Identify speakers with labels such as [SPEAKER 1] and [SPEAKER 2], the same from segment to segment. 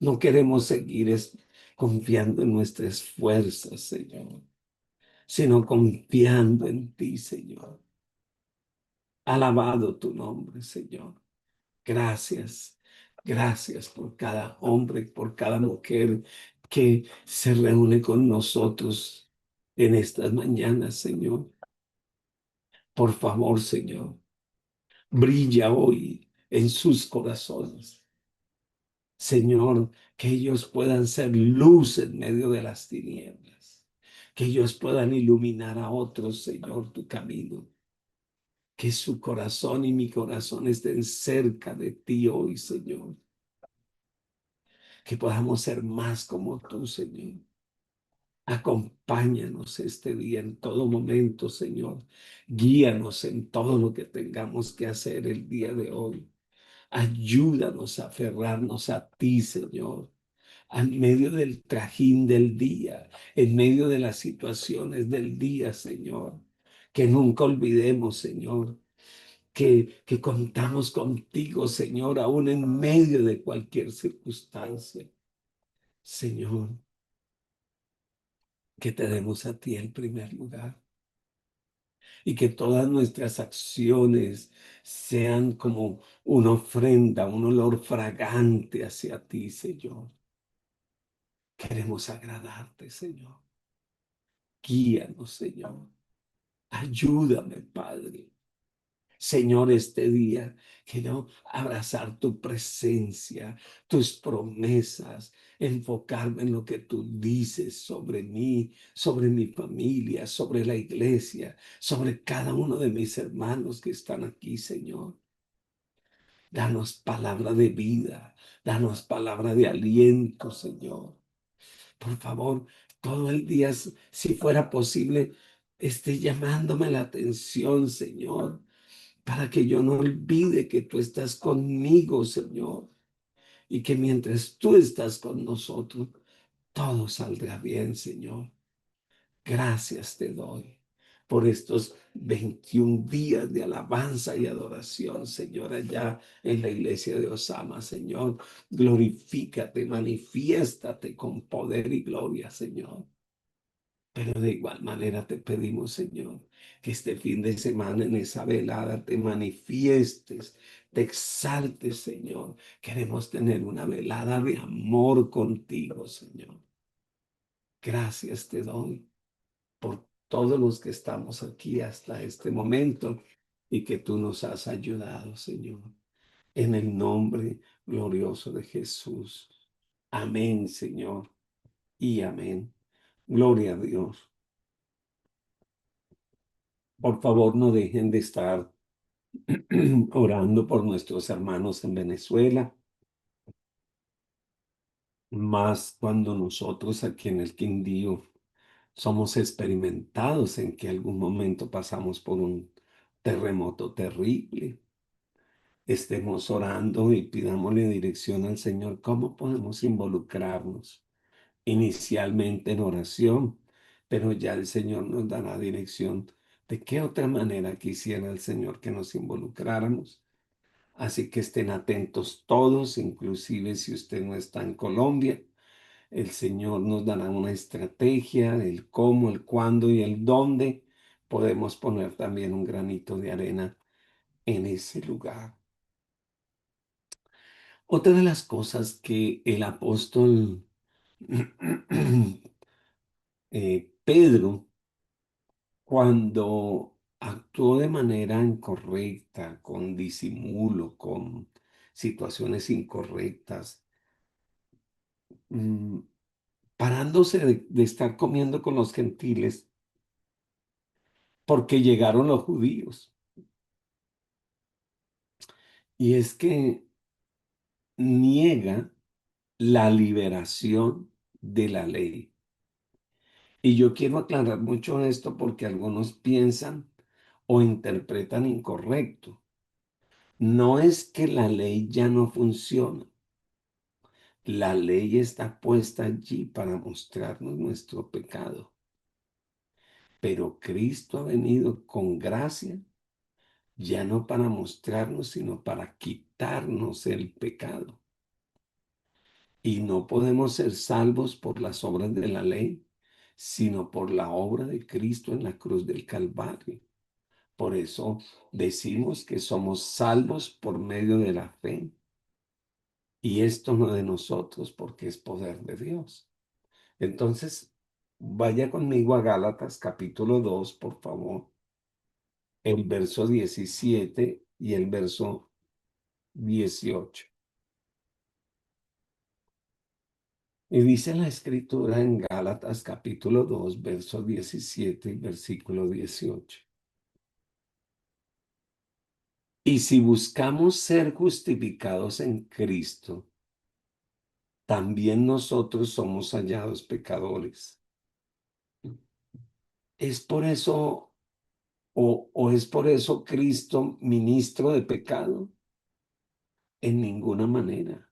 [SPEAKER 1] No queremos seguir confiando en nuestras fuerzas, Señor, sino confiando en ti, Señor. Alabado tu nombre, Señor. Gracias, gracias por cada hombre, por cada mujer que se reúne con nosotros en estas mañanas, Señor. Por favor, Señor, brilla hoy en sus corazones. Señor, que ellos puedan ser luz en medio de las tinieblas, que ellos puedan iluminar a otros, Señor, tu camino. Que su corazón y mi corazón estén cerca de ti hoy, Señor. Que podamos ser más como tú, Señor. Acompáñanos este día en todo momento, Señor. Guíanos en todo lo que tengamos que hacer el día de hoy. Ayúdanos a aferrarnos a ti, Señor, en medio del trajín del día, en medio de las situaciones del día, Señor. Que nunca olvidemos, Señor, que contamos contigo, Señor, aún en medio de cualquier circunstancia. Señor, que te demos a ti el primer lugar y que todas nuestras acciones sean como una ofrenda, un olor fragante hacia ti, Señor. Queremos agradarte, Señor. Guíanos, Señor. Ayúdame, Padre. Señor, este día quiero abrazar tu presencia, tus promesas, enfocarme en lo que tú dices sobre mí, sobre mi familia, sobre la iglesia, sobre cada uno de mis hermanos que están aquí, Señor. Danos palabra de vida, danos palabra de aliento, Señor. Por favor, todo el día, si fuera posible, esté llamándome la atención, Señor, para que yo no olvide que tú estás conmigo, Señor, y que mientras tú estás con nosotros, todo saldrá bien, Señor. Gracias te doy por estos 21 días de alabanza y adoración, Señor, allá en la iglesia de Osama, Señor. Glorifícate, manifiéstate con poder y gloria, Señor. Pero de igual manera te pedimos, Señor, que este fin de semana en esa velada te manifiestes, te exaltes, Señor. Queremos tener una velada de amor contigo, Señor. Gracias te doy por todos los que estamos aquí hasta este momento y que tú nos has ayudado, Señor. En el nombre glorioso de Jesús. Amén, Señor, y amén. Gloria a Dios. Por favor, no dejen de estar orando por nuestros hermanos en Venezuela, más cuando nosotros aquí en el Quindío somos experimentados en que algún momento pasamos por un terremoto terrible. Estemos orando y pidámosle dirección al Señor. ¿Cómo podemos involucrarnos? Inicialmente en oración, pero ya el Señor nos dará dirección de qué otra manera quisiera el Señor que nos involucráramos. Así que estén atentos todos, inclusive si usted no está en Colombia, el Señor nos dará una estrategia, el cómo, el cuándo y el dónde podemos poner también un granito de arena en ese lugar. Otra de las cosas que el apóstol Pedro, cuando actuó de manera incorrecta, con disimulo, con situaciones incorrectas, mm, parándose de estar comiendo con los gentiles, porque llegaron los judíos. Y es que niega la liberación de la ley. Y yo quiero aclarar mucho esto porque algunos piensan o interpretan incorrecto. No es que la ley ya no funciona. La ley está puesta allí para mostrarnos nuestro pecado. Pero Cristo ha venido con gracia, ya no para mostrarnos, sino para quitarnos el pecado. Y no podemos ser salvos por las obras de la ley, sino por la obra de Cristo en la cruz del Calvario. Por eso decimos que somos salvos por medio de la fe. Y esto no de nosotros, porque es poder de Dios. Entonces, vaya conmigo a Gálatas capítulo 2, por favor, el verso 17 y el verso 18. Y dice la escritura en Gálatas capítulo 2, verso 17 y versículo 18. Y si buscamos ser justificados en Cristo, también nosotros somos hallados pecadores. Es por eso, o es por eso Cristo ministro de pecado. En ninguna manera,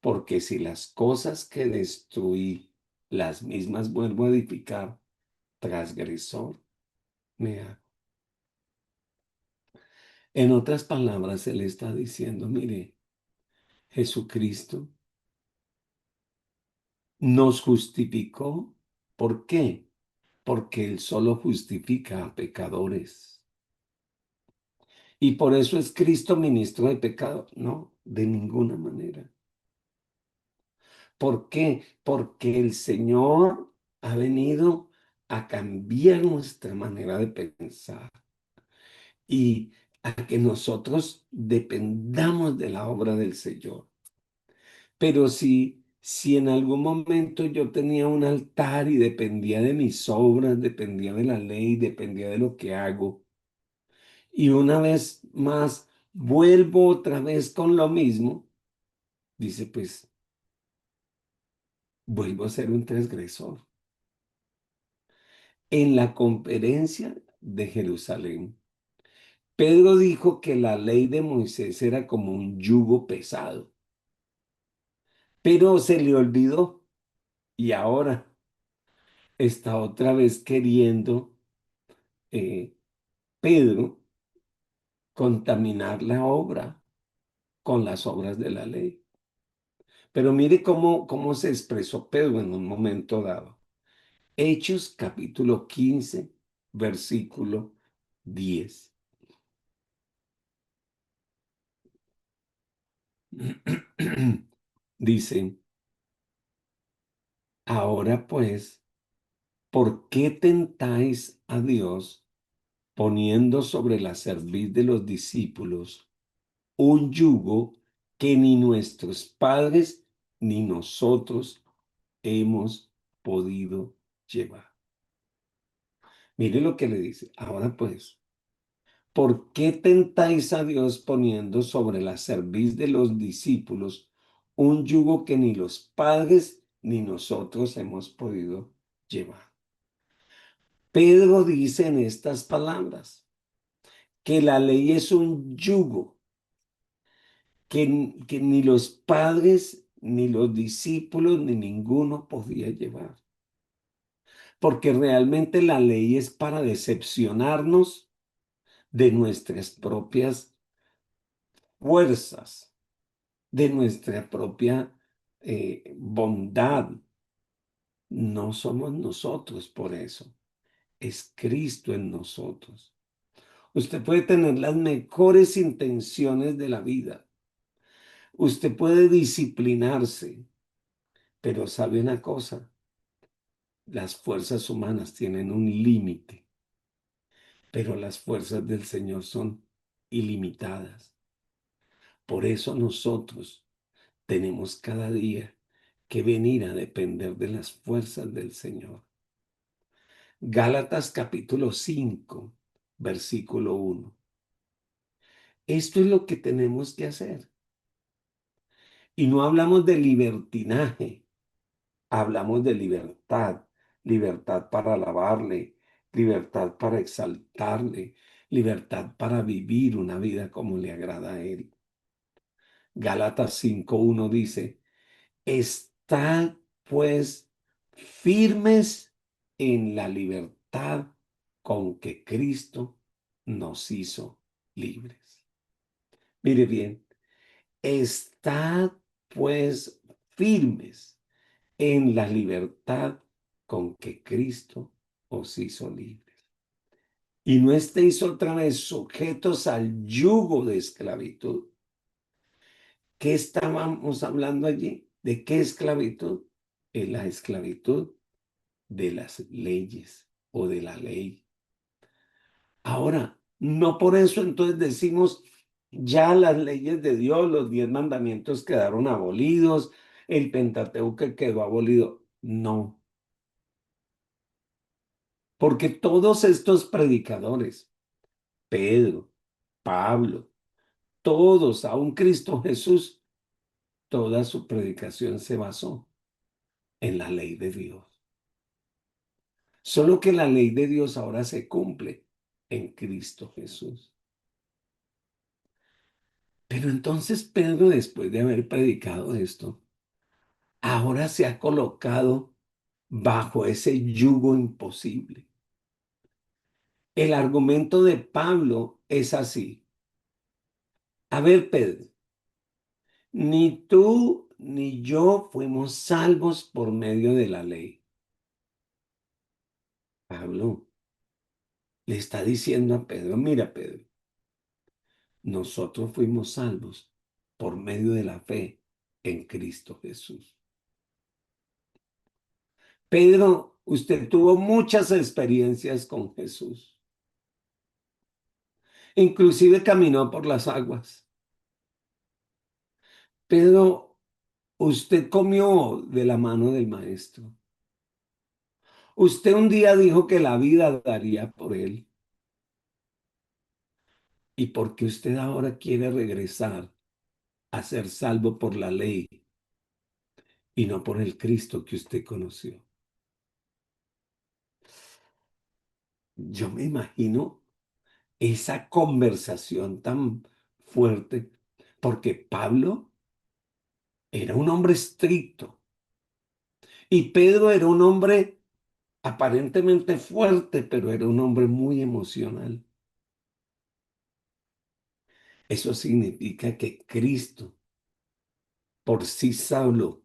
[SPEAKER 1] porque si las cosas que destruí, las mismas vuelvo a edificar, transgresor me hago. En otras palabras, él está diciendo, mire, Jesucristo nos justificó. ¿Por qué? Porque él solo justifica a pecadores. Y por eso es Cristo ministro de pecado. No, de ninguna manera. ¿Por qué? Porque el Señor ha venido a cambiar nuestra manera de pensar y a que nosotros dependamos de la obra del Señor. Pero si en algún momento yo tenía un altar y dependía de mis obras, dependía de la ley, dependía de lo que hago, y una vez más vuelvo otra vez con lo mismo, dice, pues vuelvo a ser un transgresor. En la conferencia de Jerusalén, Pedro dijo que la ley de Moisés era como un yugo pesado, pero se le olvidó y ahora está otra vez queriendo eh, Pedro contaminar la obra con las obras de la ley. Pero mire cómo se expresó Pedro en un momento dado. Hechos capítulo 15, versículo 10. Dice, ahora pues, ¿por qué tentáis a Dios poniendo sobre la cerviz de los discípulos un yugo que ni nuestros padres ni nosotros hemos podido llevar? Mire lo que le dice. Ahora pues, ¿por qué tentáis a Dios poniendo sobre la cerviz de los discípulos un yugo que ni los padres ni nosotros hemos podido llevar? Pedro dice en estas palabras que la ley es un yugo que ni los padres, ni los discípulos, ni ninguno podía llevar. Porque realmente la ley es para decepcionarnos de nuestras propias fuerzas, de nuestra propia bondad. No somos nosotros por eso, es Cristo en nosotros. Usted puede tener las mejores intenciones de la vida. Usted puede disciplinarse, pero sabe una cosa, las fuerzas humanas tienen un límite, pero las fuerzas del Señor son ilimitadas. Por eso nosotros tenemos cada día que venir a depender de las fuerzas del Señor. Gálatas capítulo 5, versículo 1. Esto es lo que tenemos que hacer. Y no hablamos de libertinaje, hablamos de libertad, libertad para alabarle, libertad para exaltarle, libertad para vivir una vida como le agrada a Él. Gálatas 5:1 dice, estad pues firmes en la libertad con que Cristo nos hizo libres. Mire bien, estad pues firmes en la libertad con que Cristo os hizo libres. Y no estéis otra vez sujetos al yugo de esclavitud. ¿Qué estábamos hablando allí? ¿De qué esclavitud? Es la esclavitud de las leyes o de la ley. Ahora, no por eso entonces decimos ya las leyes de Dios, los 10 mandamientos quedaron abolidos, el Pentateuco quedó abolido. No, porque todos estos predicadores, Pedro, Pablo, todos, aún Cristo Jesús, toda su predicación se basó en la ley de Dios. Solo que la ley de Dios ahora se cumple en Cristo Jesús. Pero entonces Pedro, después de haber predicado esto, ahora se ha colocado bajo ese yugo imposible. El argumento de Pablo es así. A ver, Pedro, ni tú ni yo fuimos salvos por medio de la ley. Pablo le está diciendo a Pedro, mira, Pedro, nosotros fuimos salvos por medio de la fe en Cristo Jesús. Pedro, usted tuvo muchas experiencias con Jesús. Inclusive caminó por las aguas. Pedro, usted comió de la mano del maestro. Usted un día dijo que la vida daría por él. ¿Y por qué usted ahora quiere regresar a ser salvo por la ley y no por el Cristo que usted conoció? Yo me imagino esa conversación tan fuerte, porque Pablo era un hombre estricto y Pedro era un hombre aparentemente fuerte, pero era un hombre muy emocional. Eso significa que Cristo por sí solo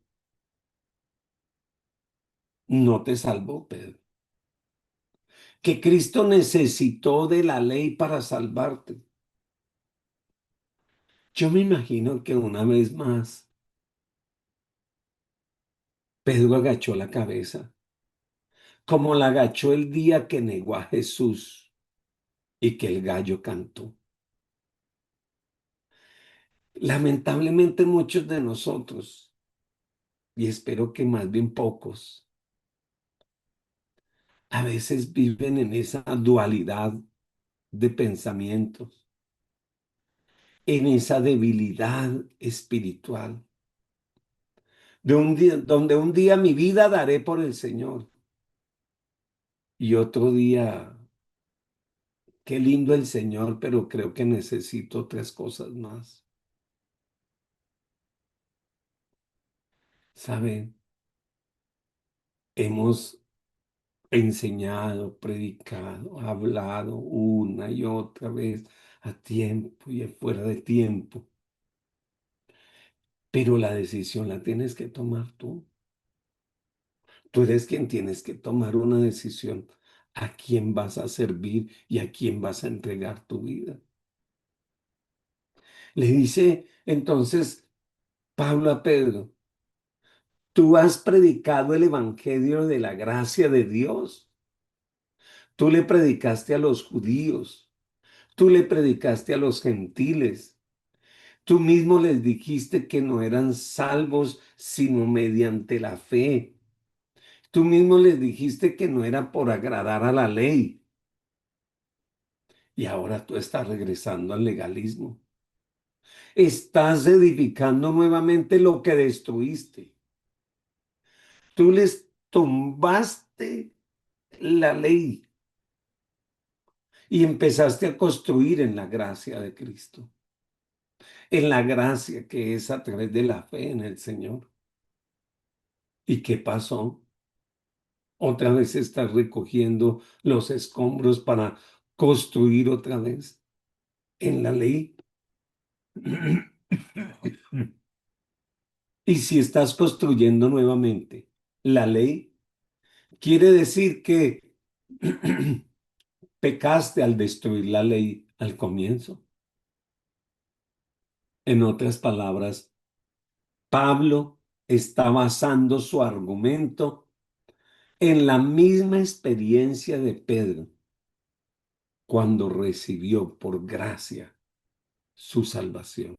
[SPEAKER 1] no te salvó, Pedro. Que Cristo necesitó de la ley para salvarte. Yo me imagino que una vez más Pedro agachó la cabeza, como la agachó el día que negó a Jesús y que el gallo cantó. Lamentablemente muchos de nosotros, y espero que más bien pocos, a veces viven en esa dualidad de pensamientos, en esa debilidad espiritual, de un día, donde un día mi vida daré por el Señor y otro día, qué lindo el Señor, pero creo que necesito otras cosas más. ¿Saben? Hemos enseñado, predicado, hablado una y otra vez a tiempo y fuera de tiempo, pero la decisión la tienes que tomar tú. Tú eres quien tienes que tomar una decisión a quién vas a servir y a quién vas a entregar tu vida. Le dice entonces Pablo a Pedro, tú has predicado el evangelio de la gracia de Dios. Tú le predicaste a los judíos, tú le predicaste a los gentiles. Tú mismo les dijiste que no eran salvos sino mediante la fe. Tú mismo les dijiste que no era por agradar a la ley. Y ahora tú estás regresando al legalismo. Estás edificando nuevamente lo que destruiste. Tú les tumbaste la ley y empezaste a construir en la gracia de Cristo, en la gracia que es a través de la fe en el Señor. ¿Y qué pasó? Otra vez estás recogiendo los escombros para construir otra vez en la ley. Y si estás construyendo nuevamente la ley, quiere decir que pecaste al destruir la ley al comienzo. En otras palabras, Pablo está basando su argumento en la misma experiencia de Pedro cuando recibió por gracia su salvación.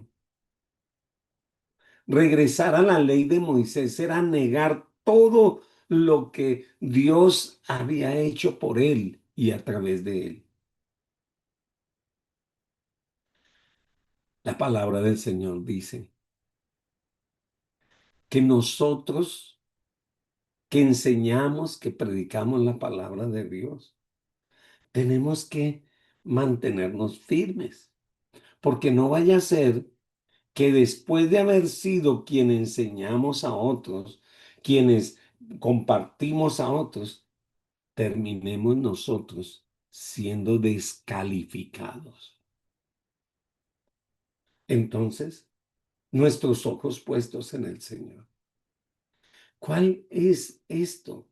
[SPEAKER 1] Regresar a la ley de Moisés era negar todo lo que Dios había hecho por él y a través de él. La palabra del Señor dice que nosotros que enseñamos, que predicamos la palabra de Dios, tenemos que mantenernos firmes, porque no vaya a ser que después de haber sido quien enseñamos a otros, quienes compartimos a otros, terminemos nosotros siendo descalificados. Entonces, nuestros ojos puestos en el Señor. ¿Cuál es esto?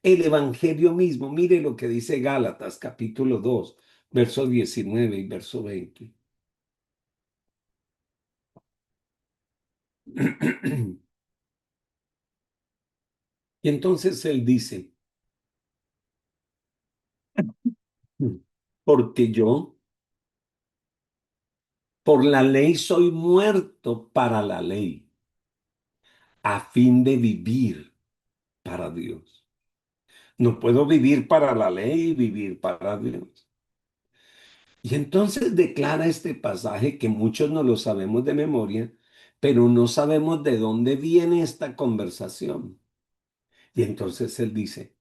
[SPEAKER 1] El Evangelio mismo. Mire lo que dice Gálatas, capítulo 2, verso 19 y verso 20. Y entonces él dice, porque yo por la ley soy muerto para la ley, a fin de vivir para Dios. No puedo vivir para la ley y vivir para Dios. Y entonces declara este pasaje que muchos no lo sabemos de memoria, pero no sabemos de dónde viene esta conversación. Y entonces él dice,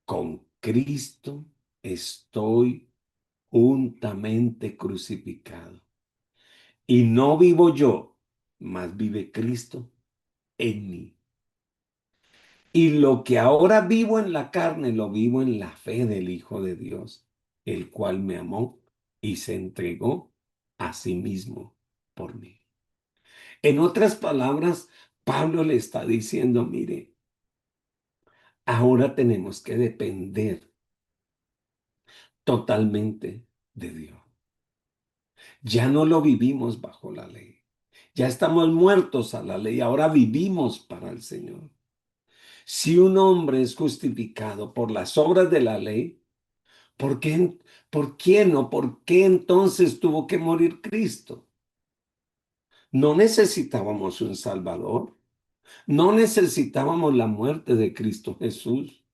[SPEAKER 1] con Cristo estoy juntamente crucificado. Y no vivo yo, mas vive Cristo en mí. Y lo que ahora vivo en la carne, lo vivo en la fe del Hijo de Dios, el cual me amó y se entregó a sí mismo por mí. En otras palabras, Pablo le está diciendo, mire, ahora tenemos que depender totalmente de Dios. Ya no lo vivimos bajo la ley. Ya estamos muertos a la ley, ahora vivimos para el Señor. Si un hombre es justificado por las obras de la ley, ¿por quién o por qué entonces tuvo que morir Cristo? No necesitábamos un Salvador, no necesitábamos la muerte de Cristo Jesús.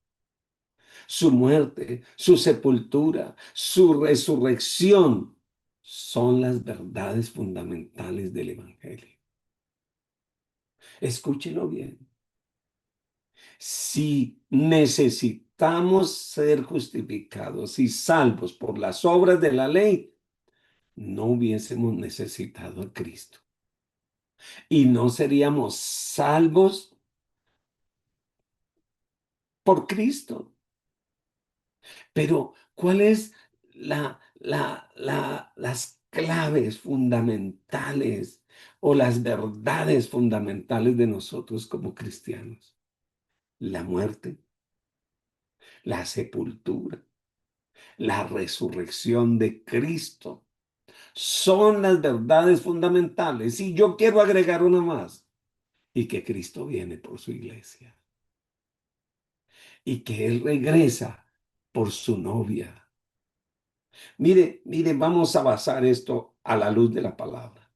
[SPEAKER 1] Su muerte, su sepultura, su resurrección son las verdades fundamentales del Evangelio. Escúchelo bien. Si necesitamos ser justificados y salvos por las obras de la ley, no hubiésemos necesitado a Cristo y no seríamos salvos por Cristo. Pero, ¿cuál es las claves fundamentales o las verdades fundamentales de nosotros como cristianos? La muerte, la sepultura, la resurrección de Cristo. Son las verdades fundamentales. Y yo quiero agregar una más. Y que Cristo viene por su iglesia. Y que Él regresa por su novia. Mire, mire, vamos a basar esto a la luz de la palabra.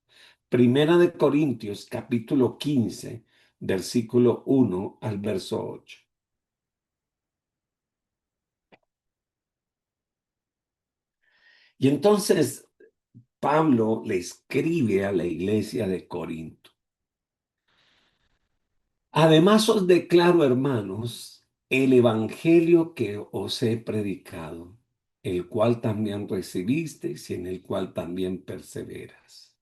[SPEAKER 1] Primera de Corintios, capítulo 15, versículo 1 al verso 8. Y entonces Pablo le escribe a la iglesia de Corinto. Además os declaro, hermanos, el evangelio que os he predicado, el cual también recibisteis y en el cual también perseveras.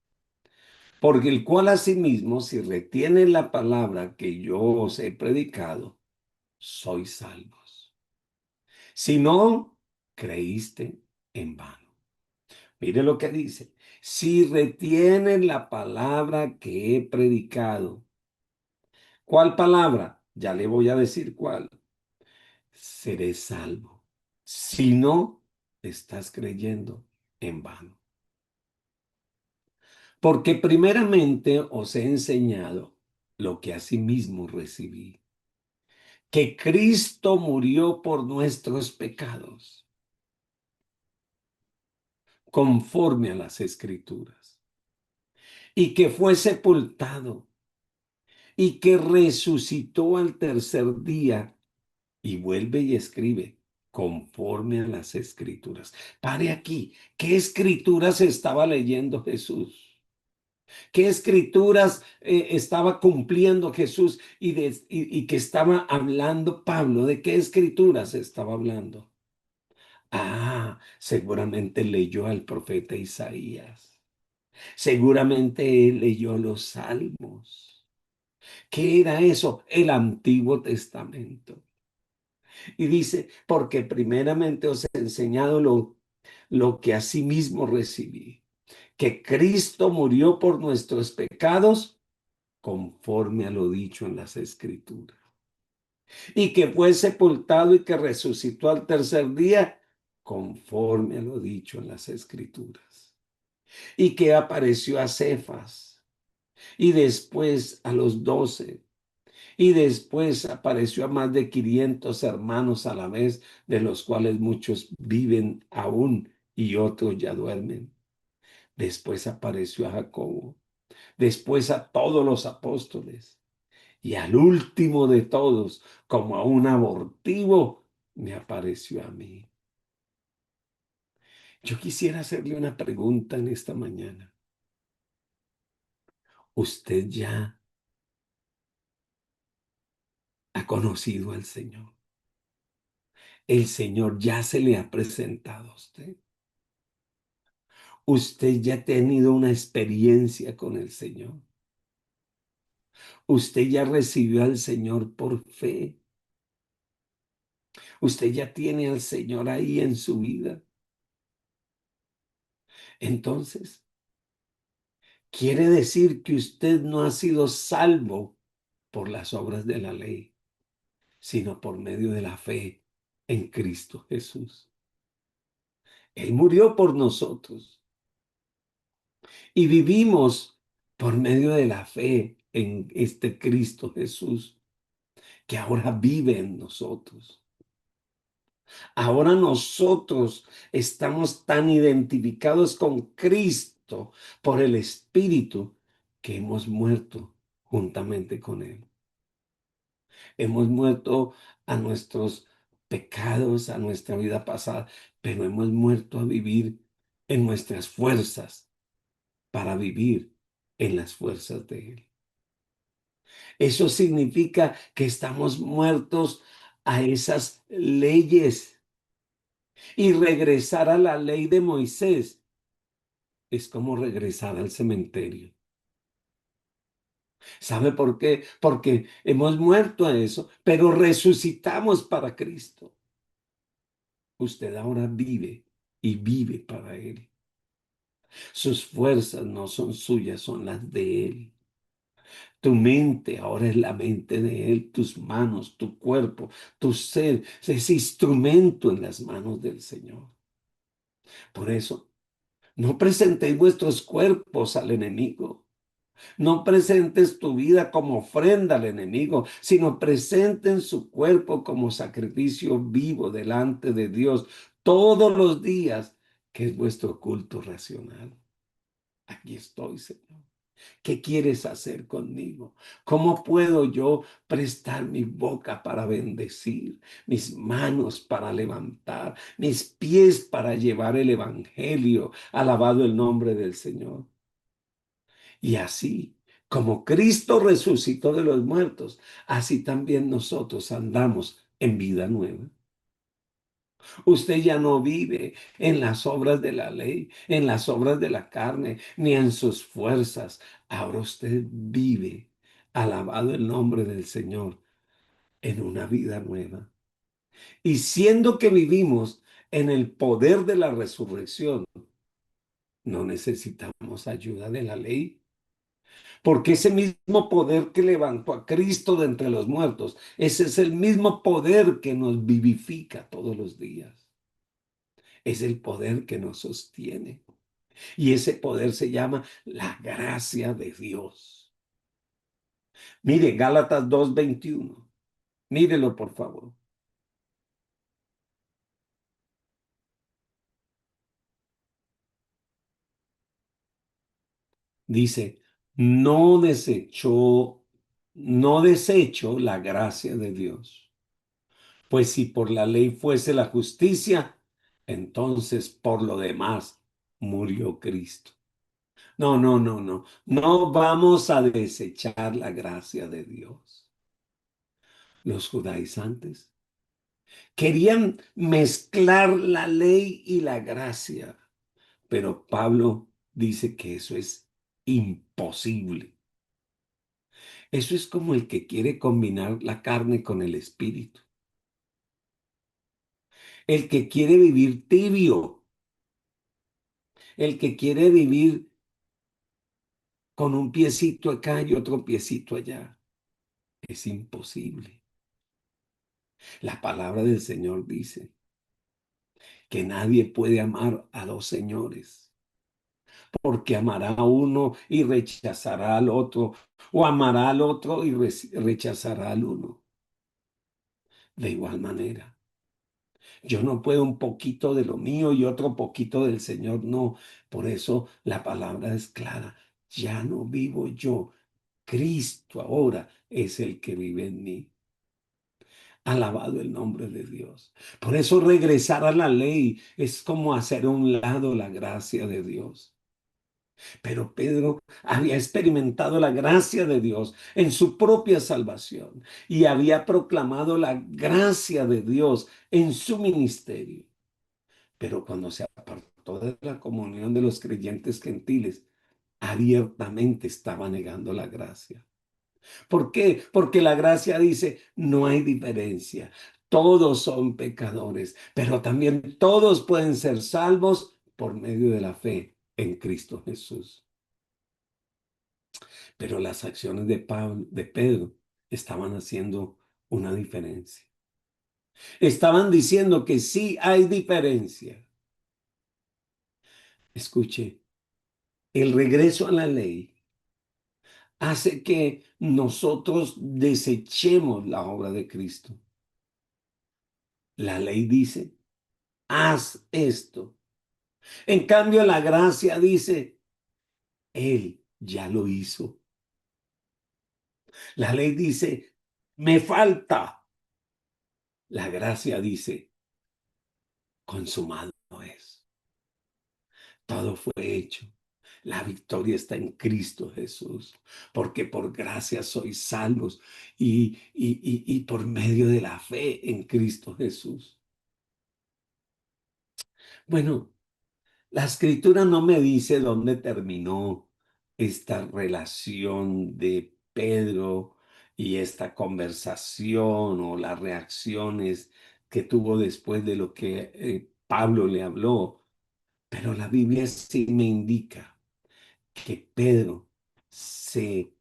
[SPEAKER 1] Porque el cual asimismo, si retiene la palabra que yo os he predicado, sois salvos. Si no, creíste en vano. Mire lo que dice. Si retienen la palabra que he predicado, ¿Cuál palabra? Ya le voy a decir cuál. Seré salvo. Si no, estás creyendo en vano. Porque primeramente os he enseñado lo que asimismo recibí, que Cristo murió por nuestros pecados, conforme a las Escrituras, y que fue sepultado, y que resucitó al tercer día, y vuelve y escribe, conforme a las Escrituras. Pare aquí. ¿Qué escrituras estaba leyendo Jesús? ¿Qué escrituras estaba cumpliendo Jesús y que estaba hablando Pablo? ¿De qué escrituras estaba hablando? Seguramente leyó al profeta Isaías. Seguramente él leyó los salmos. ¿Qué era eso? El Antiguo Testamento. Y dice, porque primeramente os he enseñado lo que asimismo recibí, que Cristo murió por nuestros pecados conforme a lo dicho en las Escrituras, y que fue sepultado y que resucitó al tercer día conforme a lo dicho en las Escrituras, y que apareció a Cefas y después a los 12. Y después apareció a más de 500 hermanos a la vez, de los cuales muchos viven aún y otros ya duermen. Después apareció a Jacobo, después a todos los apóstoles. Y al último de todos, como a un abortivo, me apareció a mí. Yo quisiera hacerle una pregunta en esta mañana. ¿Usted ya ha conocido al Señor? ¿El Señor ya se le ha presentado a usted? ¿Usted ya ha tenido una experiencia con el Señor? ¿Usted ya recibió al Señor por fe? ¿Usted ya tiene al Señor ahí en su vida? Entonces, quiere decir que usted no ha sido salvo por las obras de la ley, sino por medio de la fe en Cristo Jesús. Él murió por nosotros y vivimos por medio de la fe en este Cristo Jesús que ahora vive en nosotros. Ahora nosotros estamos tan identificados con Cristo por el Espíritu que hemos muerto juntamente con Él. Hemos muerto a nuestros pecados, a nuestra vida pasada, pero hemos muerto a vivir en nuestras fuerzas para vivir en las fuerzas de Él. Eso significa que estamos muertos a esas leyes y regresar a la ley de Moisés es como regresar al cementerio. ¿Sabe por qué? Porque hemos muerto a eso, pero resucitamos para Cristo. Usted ahora vive y vive para Él. Sus fuerzas no son suyas, son las de Él. Tu mente ahora es la mente de Él, tus manos, tu cuerpo, tu ser, es instrumento en las manos del Señor. Por eso, no presentéis vuestros cuerpos al enemigo. No presentes tu vida como ofrenda al enemigo, sino presenten su cuerpo como sacrificio vivo delante de Dios todos los días, que es vuestro culto racional. Aquí estoy, Señor. ¿Qué quieres hacer conmigo? ¿Cómo puedo yo prestar mi boca para bendecir, mis manos para levantar, mis pies para llevar el evangelio? Alabado el nombre del Señor. Y así, como Cristo resucitó de los muertos, así también nosotros andamos en vida nueva. Usted ya no vive en las obras de la ley, en las obras de la carne, ni en sus fuerzas. Ahora usted vive, alabado el nombre del Señor, en una vida nueva. Y siendo que vivimos en el poder de la resurrección, no necesitamos ayuda de la ley, Porque ese mismo poder que levantó a Cristo de entre los muertos, ese es el mismo poder que nos vivifica todos los días. Es el poder que nos sostiene. Y ese poder se llama la gracia de Dios. Mire, Gálatas 2:21. Mírelo, por favor. Dice, no desechó, no desecho la gracia de Dios. Pues si por la ley fuese la justicia, entonces por lo demás murió Cristo. No, no, no, no. No vamos a desechar la gracia de Dios. Los judaizantes querían mezclar la ley y la gracia, pero Pablo dice que eso es imposible. Eso es como el que quiere combinar la carne con el espíritu, el que quiere vivir tibio, el que quiere vivir con un piecito acá y otro piecito allá. Es imposible. La palabra del Señor dice que nadie puede amar a dos señores, porque amará a uno y rechazará al otro, o amará al otro y rechazará al uno. De igual manera, yo no puedo un poquito de lo mío y otro poquito del Señor, no. Por eso la palabra es clara. Ya no vivo yo, Cristo ahora es el que vive en mí. Alabado el nombre de Dios. Por eso regresar a la ley es como hacer a un lado la gracia de Dios. Pero Pedro había experimentado la gracia de Dios en su propia salvación y había proclamado la gracia de Dios en su ministerio. Pero cuando se apartó de la comunión de los creyentes gentiles, abiertamente estaba negando la gracia. ¿Por qué? Porque la gracia dice, no hay diferencia. Todos son pecadores, pero también todos pueden ser salvos por medio de la fe en Cristo Jesús. Pero las acciones de Pablo, de Pedro, estaban haciendo una diferencia. Estaban diciendo que sí hay diferencia. Escuche, el regreso a la ley hace que nosotros desechemos la obra de Cristo. La ley dice, haz esto. En cambio, la gracia dice, Él ya lo hizo. La ley dice, me falta. La gracia dice, consumado es. Todo fue hecho. La victoria está en Cristo Jesús, porque por gracia sois salvos y por medio de la fe en Cristo Jesús. Bueno, la escritura no me dice dónde terminó esta relación de Pedro y esta conversación o las reacciones que tuvo después de lo que Pablo le habló, pero la Biblia sí me indica que Pedro se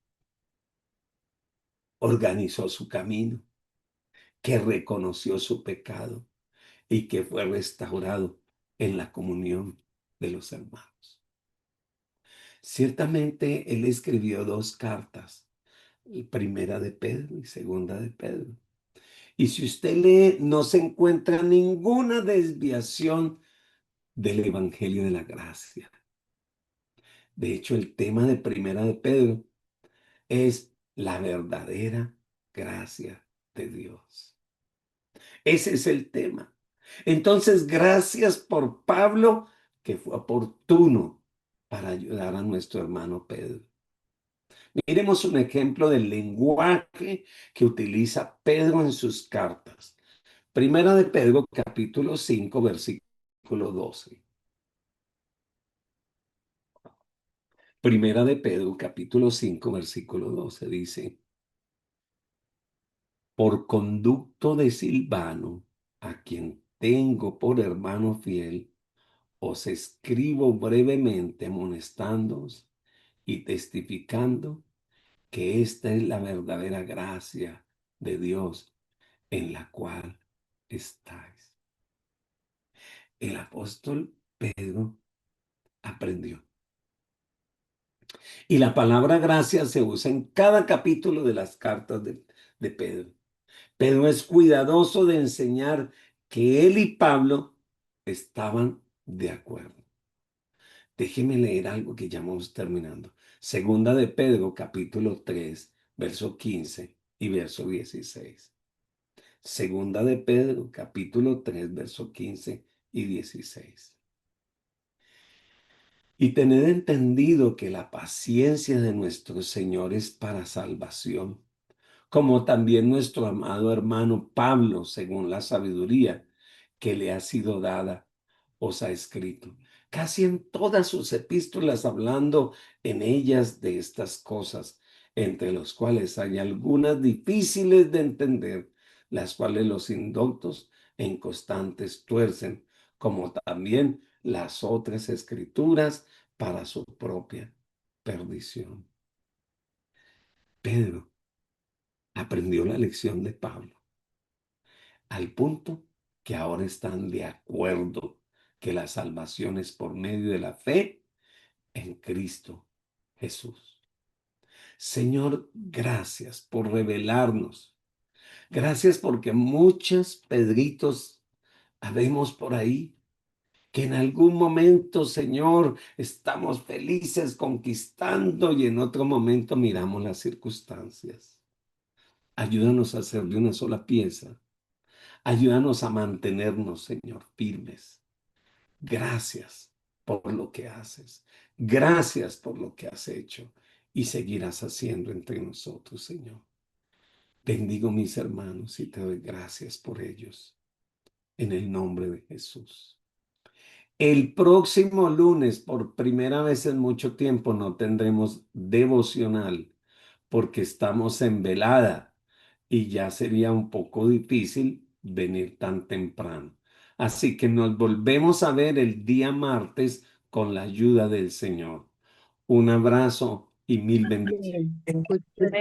[SPEAKER 1] organizó su camino, que reconoció su pecado y que fue restaurado en la comunión de los hermanos. Ciertamente él escribió dos cartas, primera de Pedro y segunda de Pedro. Y si usted lee, no se encuentra ninguna desviación del Evangelio de la Gracia. De hecho, el tema de primera de Pedro es la verdadera gracia de Dios. Ese es el tema. Entonces, gracias por Pablo, que fue oportuno para ayudar a nuestro hermano Pedro. Miremos un ejemplo del lenguaje que utiliza Pedro en sus cartas. Primera de Pedro, capítulo 5, versículo 12. Primera de Pedro, capítulo 5, versículo 12 dice, por conducto de Silvano, a quien tengo por hermano fiel, os escribo brevemente amonestándoos y testificando que esta es la verdadera gracia de Dios en la cual estáis. El apóstol Pedro aprendió. Y la palabra gracia se usa en cada capítulo de las cartas de Pedro. Pedro es cuidadoso de enseñar que él y Pablo estaban de acuerdo. Déjeme leer algo que ya vamos terminando. Segunda de Pedro, capítulo 3, verso 15 y verso 16. Segunda de Pedro, capítulo 3, verso 15 y 16. Y tened entendido que la paciencia de nuestro Señor es para salvación, como también nuestro amado hermano Pablo, según la sabiduría que le ha sido dada, os ha escrito. Casi en todas sus epístolas hablando en ellas de estas cosas, entre los cuales hay algunas difíciles de entender, las cuales los indoctos e inconstantes tuercen, como también las otras escrituras para su propia perdición. Pedro aprendió la lección de Pablo, al punto que ahora están de acuerdo que la salvación es por medio de la fe en Cristo Jesús. Señor, gracias por revelarnos. Gracias porque muchos Pedritos habemos por ahí que en algún momento, Señor, estamos felices conquistando y en otro momento miramos las circunstancias. Ayúdanos a ser de una sola pieza. Ayúdanos a mantenernos, Señor, firmes. Gracias por lo que haces. Gracias por lo que has hecho y seguirás haciendo entre nosotros, Señor. Bendigo mis hermanos y te doy gracias por ellos. En el nombre de Jesús. El próximo lunes, por primera vez en mucho tiempo, no tendremos devocional porque estamos en velada y ya sería un poco difícil venir tan temprano. Así que nos volvemos a ver el día martes con la ayuda del Señor. Un abrazo y mil bendiciones.